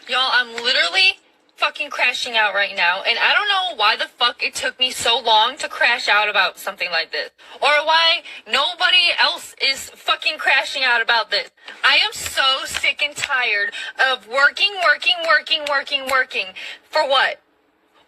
Y'all, I'm literally fucking crashing out right now, and I don't know why the fuck it took me so long to crash out about something like this, or why nobody else is fucking crashing out about this. I am so sick and tired of working. For what?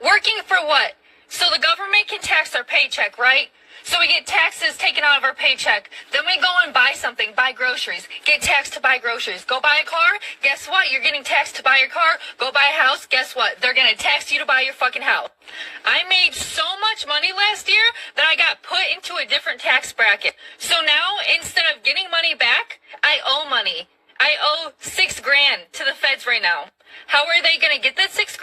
Working for what? So the government can tax our paycheck, right? So we get taxes taken out of our paycheck. Then we go and buy something, buy groceries, get taxed to buy groceries. Go buy a car, guess what? You're getting taxed to buy your car. Go buy a house, guess what? They're gonna tax you to buy your fucking house. I made so much money last year that I got put into a different tax bracket. So now, instead of getting money back, I owe money. I owe $6,000 to the feds right now. How are they going to get that $6,000?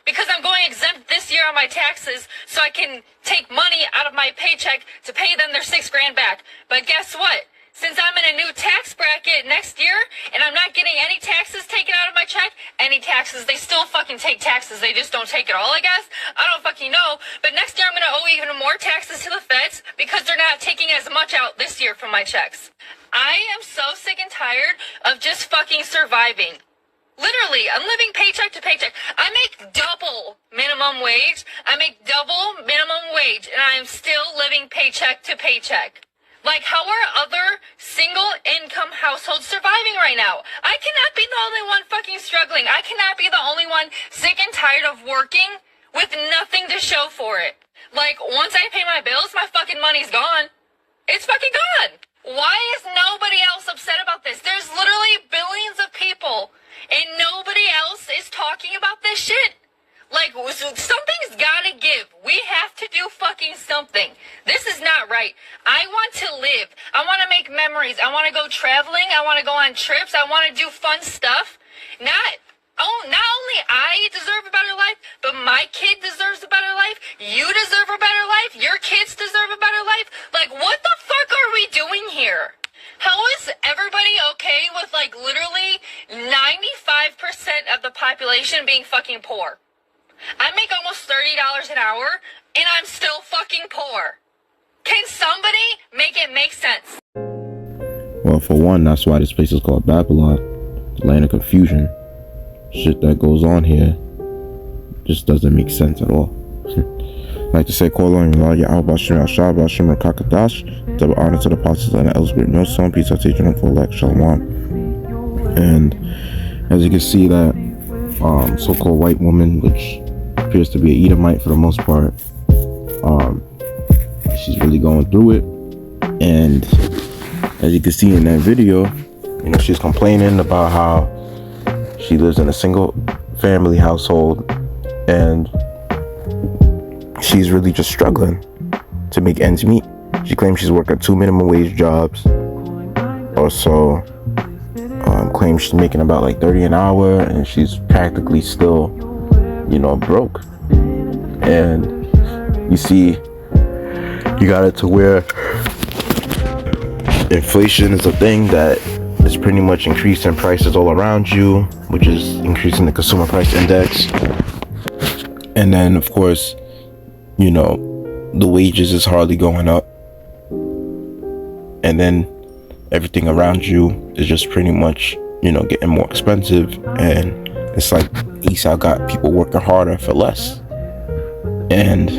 Because I'm going exempt this year on my taxes, so I can take money out of my paycheck to pay them their $6,000 back. But guess what? Since I'm in a new tax bracket next year, and I'm not getting any taxes taken out of my check, they still fucking take taxes. They just don't take it all, I guess. I don't fucking know. But next year I'm going to owe even more taxes to the feds because they're not taking as much out this year from my checks. I am so sick and tired of just fucking surviving. Literally, I'm living paycheck to paycheck. I make double minimum wage. And I am still living paycheck to paycheck. Like, how are other single income households surviving right now? I cannot be the only one fucking struggling. I cannot be the only one sick and tired of working with nothing to show for it. Like, once I pay my bills, my fucking money's gone. It's fucking gone. Why is nobody else upset about this? There's literally billions of people, and nobody else is talking about this shit. Like, something's gotta give. We have to do fucking something. This is not right. I want to live. I want to make memories. I want to go traveling. I want to go on trips. I want to do fun stuff. Not only I deserve a better life, but my kid deserves a better life. You deserve a better life. Your kids deserve a better life. Like, what the fuck are we doing here? How is everybody okay with, like, literally 95% of the population being fucking poor? I make almost $30 an hour, and I'm still fucking poor. Can somebody make it make sense? Well, for one, that's why this place is called Babylon, the land of confusion. Shit that goes on here just doesn't make sense at all. I'd like to say, call on Yasharahla, Kakadash, double honor to the apostles and the elders, no song, peace, citation, and full like Shalom. And as you can see, that so-called white woman, which appears to be an Edomite for the most part, she's really going through it. And as you can see in that video, she's complaining about how she lives in a single family household and she's really just struggling to make ends meet. She claims she's working 2 minimum wage jobs or so. Claims she's making about like $30 an hour and she's practically still, broke. And you see, you got it to where inflation is a thing that is pretty much increasing prices all around you, which is increasing the consumer price index. And then, of course, the wages is hardly going up. And then everything around you is just pretty much, getting more expensive. And it's like Esau got people working harder for less. And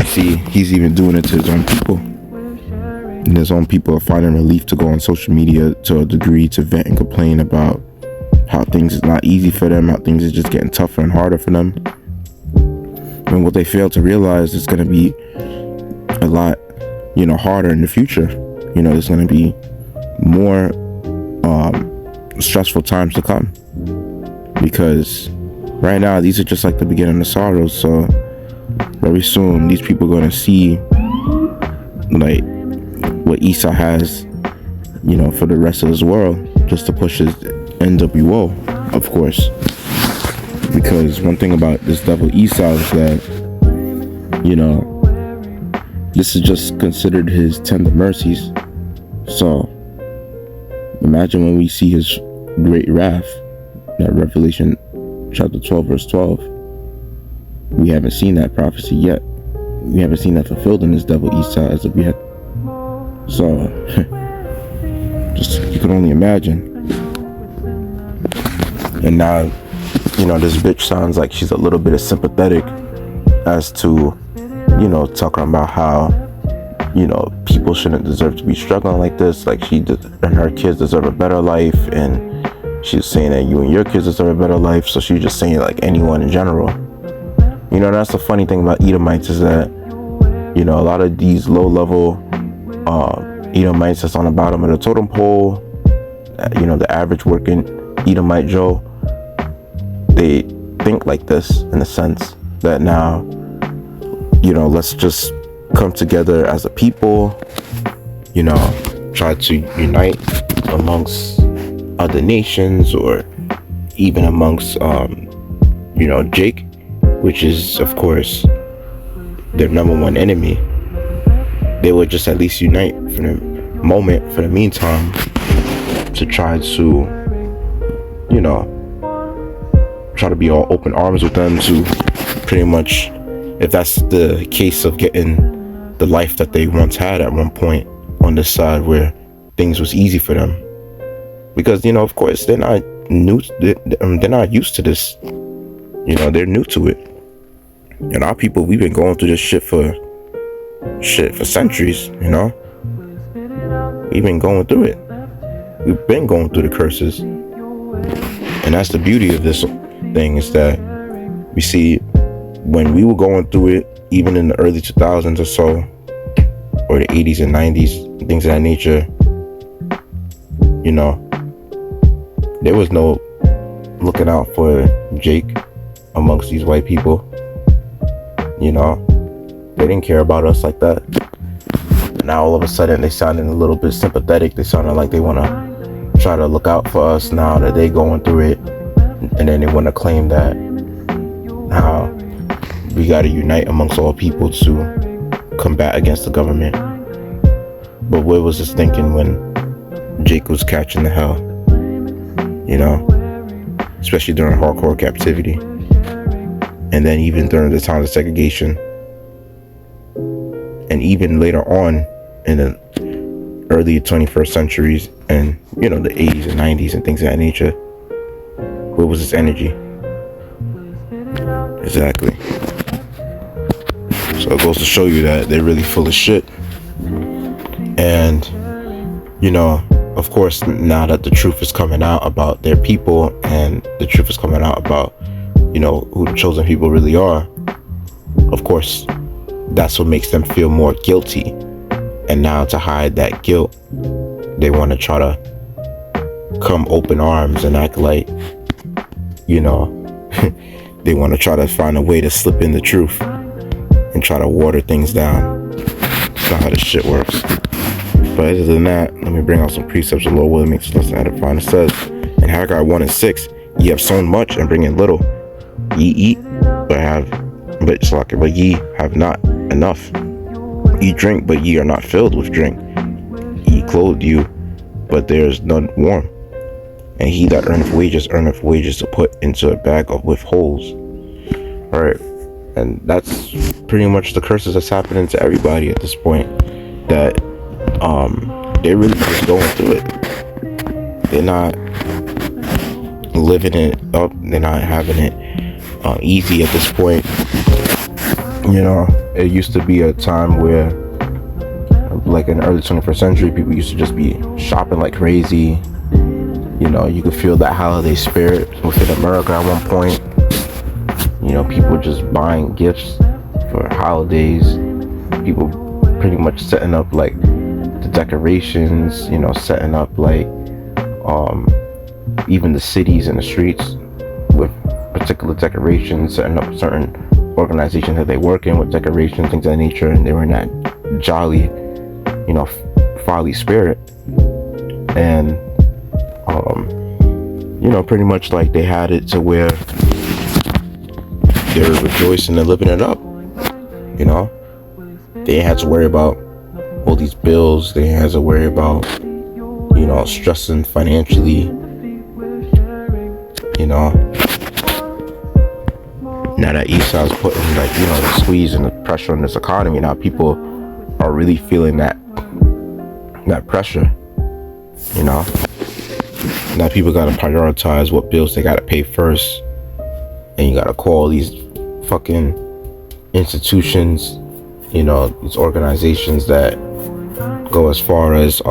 see, he's even doing it to his own people. And his own people are finding relief to go on social media to a degree to vent and complain about how things is not easy for them, how things is just getting tougher and harder for them. And what they fail to realize is going to be a lot, harder in the future. There's going to be more stressful times to come. Because right now, these are just like the beginning of sorrows. So very soon, these people are going to see, like, what Esau has, for the rest of this world, just to push his NWO, of course. Because one thing about this devil Esau is that, this is just considered his tender mercies. So imagine when we see his great wrath, that Revelation chapter 12 verse 12. We haven't seen that prophecy yet. We haven't seen that fulfilled in this devil Esau as of yet. So just, you can only imagine. And now this bitch sounds like she's a little bit of sympathetic as to, talking about how, people shouldn't deserve to be struggling like this. Like and her kids deserve a better life. And she's saying that you and your kids deserve a better life. So she's just saying like anyone in general. That's the funny thing about Edomites is that, a lot of these low level Edomites that's on the bottom of the totem pole, the average working Edomite Joe, they think like this in the sense that now, let's just come together as a people, try to unite amongst other nations or even amongst, Jake, which is, of course, their number one enemy. They would just at least unite for the moment, for the meantime, to try to, try to be all open arms with them to pretty much, if that's the case of getting the life that they once had at one point on this side where things was easy for them. Because, of course, they're not used to this. They're new to it. And our people, we've been going through this shit for centuries, We've been going through it. We've been going through the curses. And that's the beauty of this thing, is that we see when we were going through it, even in the early 2000s or so, or the 80s and 90s, things of that nature, there was no looking out for Jake amongst these white people. They didn't care about us like that. Now all of a sudden they sounded a little bit sympathetic. They sounded like they want to try to look out for us now that they going through it, and then they want to claim that how we got to unite amongst all people to combat against the government. But what was this thinking when Jake was catching the hell? Especially during hardcore captivity, and then even during the times of segregation, and even later on in the early 21st centuries and the 80s and 90s and things of that nature. Where was this energy? Exactly. So it goes to show you that they're really full of shit. And of course, now that the truth is coming out about their people, and the truth is coming out about who the chosen people really are, of course, that's what makes them feel more guilty. And now to hide that guilt, they want to try to come open arms and act like, they want to try to find a way to slip in the truth and try to water things down. That's not how this shit works. But other than that, let me bring out some precepts of Lord willing makes us less than edifying. It says in Haggai 1:6, ye have sown much and bring in little. Ye eat, but ye have not enough. Ye drink, but ye are not filled with drink. Ye clothe you, but there is none warm. And he that earneth wages to put into a bag with holes. Alright, and that's pretty much the curses that's happening to everybody at this point. That they're really just going through it. They're not living it up. They're not having it easy at this point. It used to be a time where, like in the early 21st century, people used to just be shopping like crazy. You could feel that holiday spirit within America at one point. People just buying gifts for holidays. People pretty much setting up like the decorations, setting up like even the cities and the streets with particular decorations, setting up certain organizations that they work in with decorations, things of that nature, and they were in that jolly, folly spirit. And pretty much like they had it to where they were rejoicing and living it up. They had to worry about all these bills. They had to worry about stressing financially. Now that Esau's putting the squeeze and the pressure on this economy, now people are really feeling that pressure. Now people gotta prioritize what bills they gotta pay first and you gotta call these fucking institutions, you know, these organizations that go as far as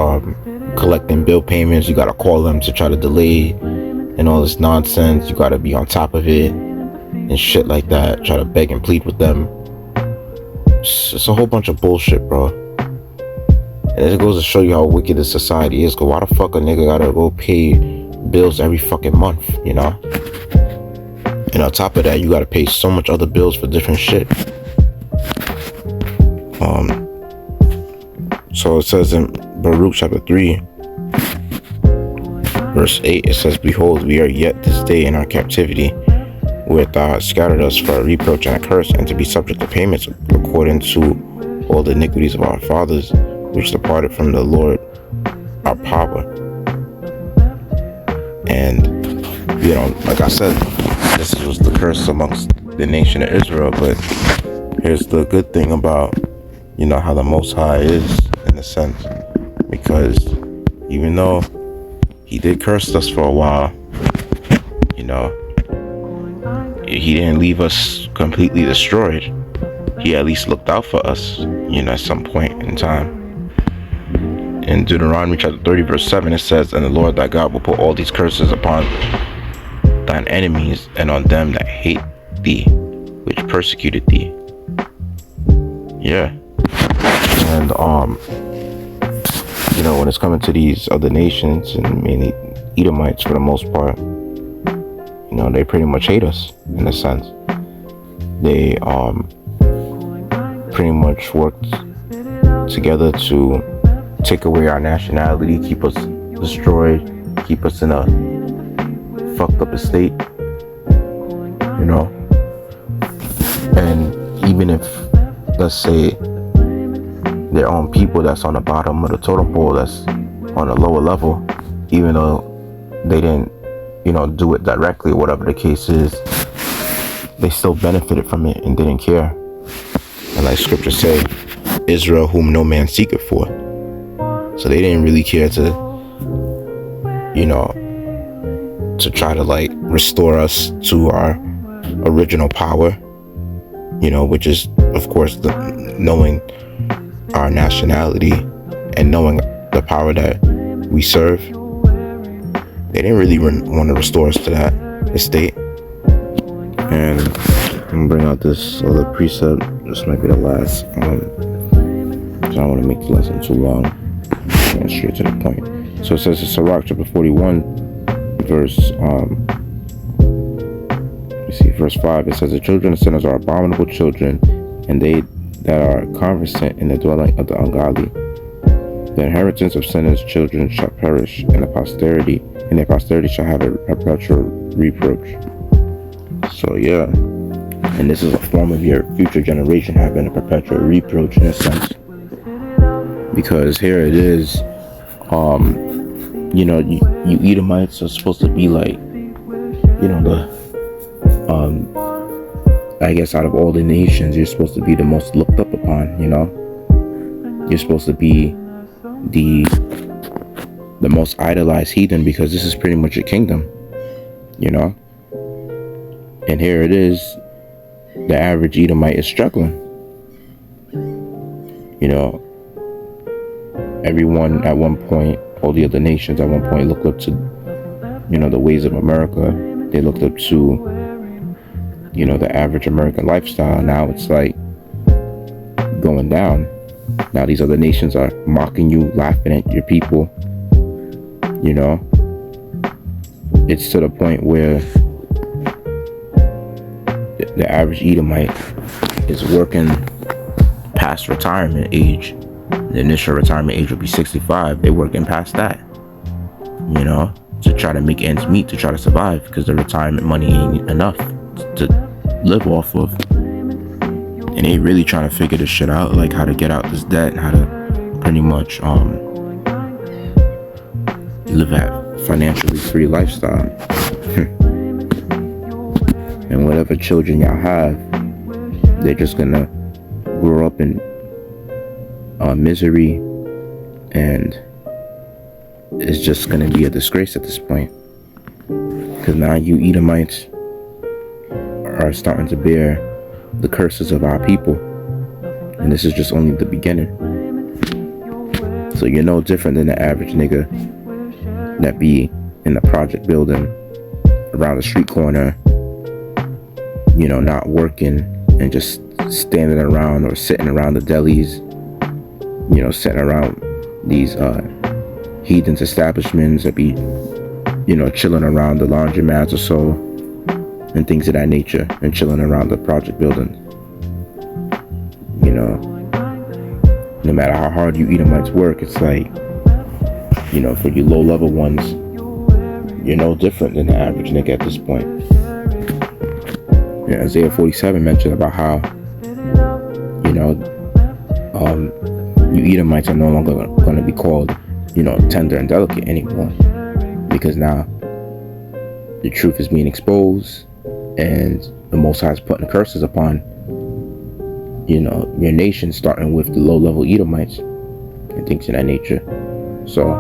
collecting bill payments. You gotta call them to try to delay and all this nonsense. You gotta be on top of it and shit like that. Try to beg and plead with them. It's a whole bunch of bullshit, bro. And it goes to show you how wicked this society is. Cause why the fuck a nigga gotta go pay bills every fucking month, you know? And on top of that, you gotta pay so much other bills for different shit. So it says in Baruch chapter 3, verse 8, it says, "Behold, we are yet this day in our captivity, where thou hast scattered us for a reproach and a curse, and to be subject to payments according to all the iniquities of our fathers, which departed from the Lord our power." And, you know, like I said, this was the curse amongst the nation of Israel. But here's the good thing about, you know, how the Most High is, in a sense, because even though he did curse us for a while, you know, he didn't leave us completely destroyed. He at least looked out for us, you know, at some point in time. In Deuteronomy chapter 30 verse 7, it says, "And the Lord thy God will put all these curses upon thine enemies and on them that hate thee, which persecuted thee." Yeah. And you know, when it's coming to these other nations, and mainly Edomites for the most part, you know, they pretty much hate us in a sense. They pretty much worked together to take away our nationality, keep us destroyed, keep us in a fucked up state, you know. And even if, let's say, their own people that's on the bottom of the totem pole, that's on a lower level, even though they didn't, you know, do it directly, whatever the case is, they still benefited from it and didn't care. And like scripture say, Israel whom no man seeketh for. So they didn't really care to, you know, to try to like restore us to our original power, you know, which is of course knowing our nationality and knowing the power that we serve. They didn't really want to restore us to that estate. And I'm gonna bring out this other precept. This might be the last. So I don't want to make the lesson too long. Going straight to the point. So it says in Sirach chapter 41, verse verse 5. It says, "The children of sinners are abominable children, and they that are conversant in the dwelling of the ungodly. The inheritance of sinners' children shall perish, and their posterity shall have a perpetual reproach." So yeah, and this is a form of your future generation having a perpetual reproach in a sense, because here it is, you know, you Edomites are supposed to be like, you know, the I guess out of all the nations, you're supposed to be the most looked up upon, you know. You're supposed to be the most idolized heathen, because this is pretty much your kingdom, you know. And here it is, the average Edomite is struggling. You know, everyone at one point, all the other nations at one point looked up to, you know, the ways of America. They looked up to, you know, the average American lifestyle. Now it's like going down. Now these other nations are mocking you, laughing at your people. You know, it's to the point where the average Edomite is working past retirement age. The initial retirement age would be 65. They're working past that, you know, to try to make ends meet, to try to survive, because the retirement money ain't enough to live off of. And they really trying to figure this shit out, like how to get out this debt, how to pretty much live a financially free lifestyle. And whatever children y'all have, they're just gonna grow up in misery, and it's just gonna be a disgrace at this point. Because now you Edomites, are starting to bear the curses of our people. And this is just only the beginning. So you're no different than the average nigga that be in the project building around the street corner, not working and just standing around or sitting around the delis, sitting around these heathens establishments that be, chilling around the laundromats or so and things of that nature, and chilling around the project building. No matter how hard you Edomites work, it's like, for you low level ones, you're no different than the average nigga at this point. Isaiah 47 mentioned about how, you Edomites are no longer going to be called, tender and delicate anymore, because now the truth is being exposed, and the Most High is putting curses upon, your nation, starting with the low-level Edomites and things of that nature. So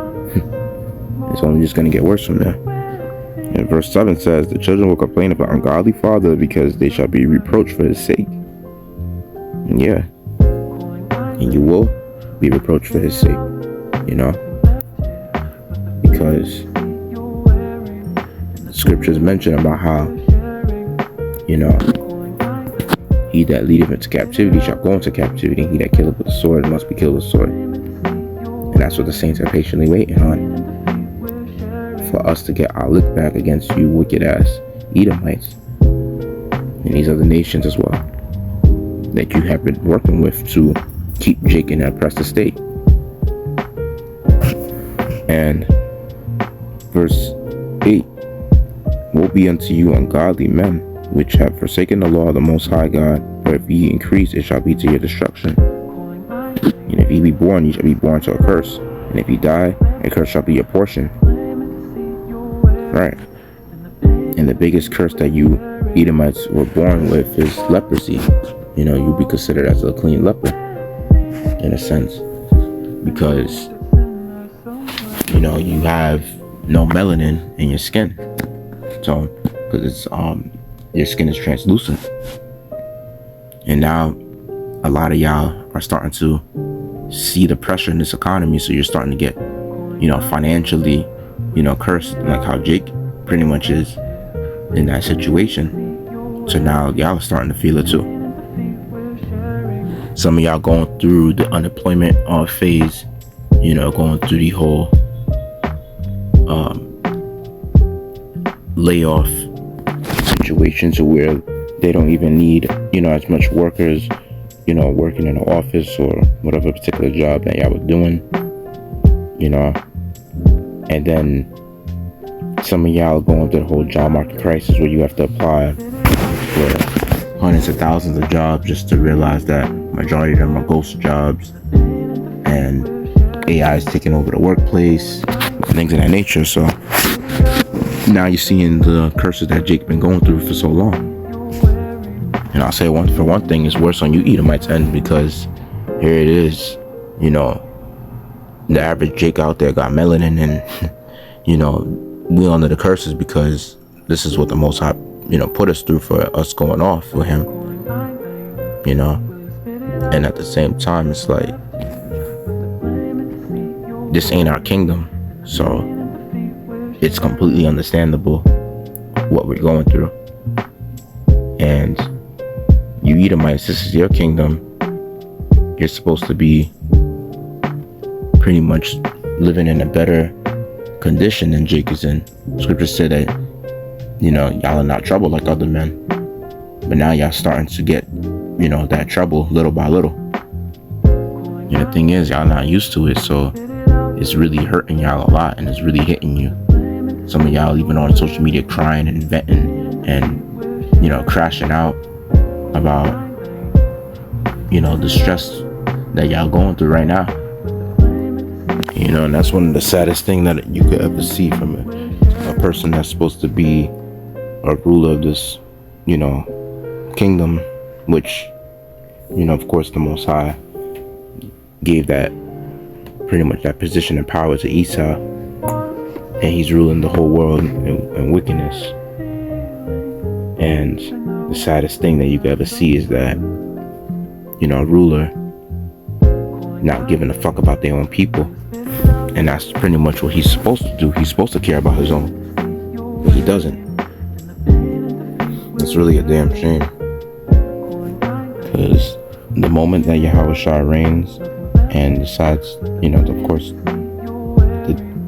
it's only just going to get worse from there. And verse 7 says, the children will complain about ungodly father because they shall be reproached for his sake. And yeah, and you will be reproached for his sake, because the scriptures mention about how, he that leadeth into captivity shall go into captivity, and he that killeth with the sword must be killed with the sword. And that's what the saints are patiently waiting on, for us to get our lick back against you wicked ass Edomites and these other nations as well that you have been working with to keep Jake in an oppressed state. And verse 8, woe be unto you ungodly men, which have forsaken the law of the Most High God, for if ye increase, it shall be to your destruction. And if ye be born, ye shall be born to a curse. And if ye die, a curse shall be your portion. Right. And the biggest curse that you Edomites were born with is leprosy. You'll be considered as a clean leper, in a sense, because, you have no melanin in your skin. So, because it's, your skin is translucent. And now a lot of y'all are starting to see the pressure in this economy, so you're starting to get, financially, cursed, like how Jake pretty much is in that situation. So now y'all are starting to feel it too. Some of y'all going through the unemployment phase, going through the whole layoff situation, to where they don't even need, as much workers, working in the office or whatever particular job that y'all was doing, and then some of y'all are going through the whole job market crisis, where you have to apply for hundreds of thousands of jobs just to realize that majority of them are ghost jobs, and AI is taking over the workplace, things of that nature. So now you're seeing the curses that Jake been going through for so long. And I'll say for one thing, it's worse on you Edomites end, because here it is, the average Jake out there got melanin, and we under the curses because this is what the Most High, put us through for us going off with him, and at the same time, it's like, this ain't our kingdom, so it's completely understandable what we're going through. And you Edomites, this is your kingdom. You're supposed to be pretty much living in a better condition than Jake is in. Scripture said that, y'all are not troubled like other men. But now y'all starting to get, that trouble little by little. And the thing is, y'all not used to it, so it's really hurting y'all a lot, and it's really hitting you. Some of y'all even on social media crying and venting and, crashing out about, the stress that y'all going through right now. And that's one of the saddest things that you could ever see from a person that's supposed to be a ruler of this, kingdom, which, of course, the Most High gave that, pretty much that position and power to Esau, and he's ruling the whole world in wickedness. And the saddest thing that you could ever see is that, you know, a ruler not giving a fuck about their own people. And that's pretty much what he's supposed to do. He's supposed to care about his own, but he doesn't. It's really a damn shame, because the moment that Yasharahla reigns and decides, you know, of course,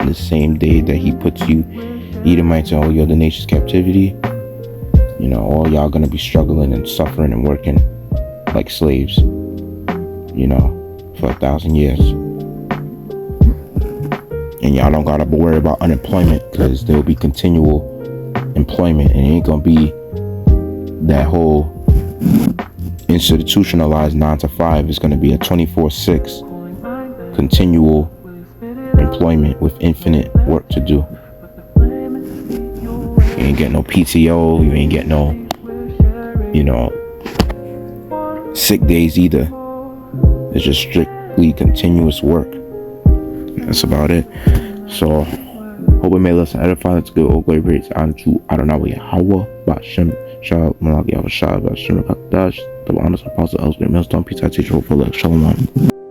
the same day that he puts you Edomites and all your other nations captivity, you know, all y'all gonna be struggling and suffering and working like slaves, you know, for 1,000 years. And y'all don't gotta worry about unemployment, because there'll be continual employment, and it ain't gonna be that whole institutionalized 9 to 5. It's gonna be a 24/6 continual employment with infinite work to do. You ain't get no PTO, you ain't get no, you know, sick days either. It's just strictly continuous work. That's about it. So, hope it made lesson edify. Let's go. All glory praise unto Adonai Yahweh, Bashem, Shal, Malak Yahweh, Shal, Bashem, Kakdash, the honest apostle, Elsewhere, Millstone, Peace, I teach, hope for luck. Shalom.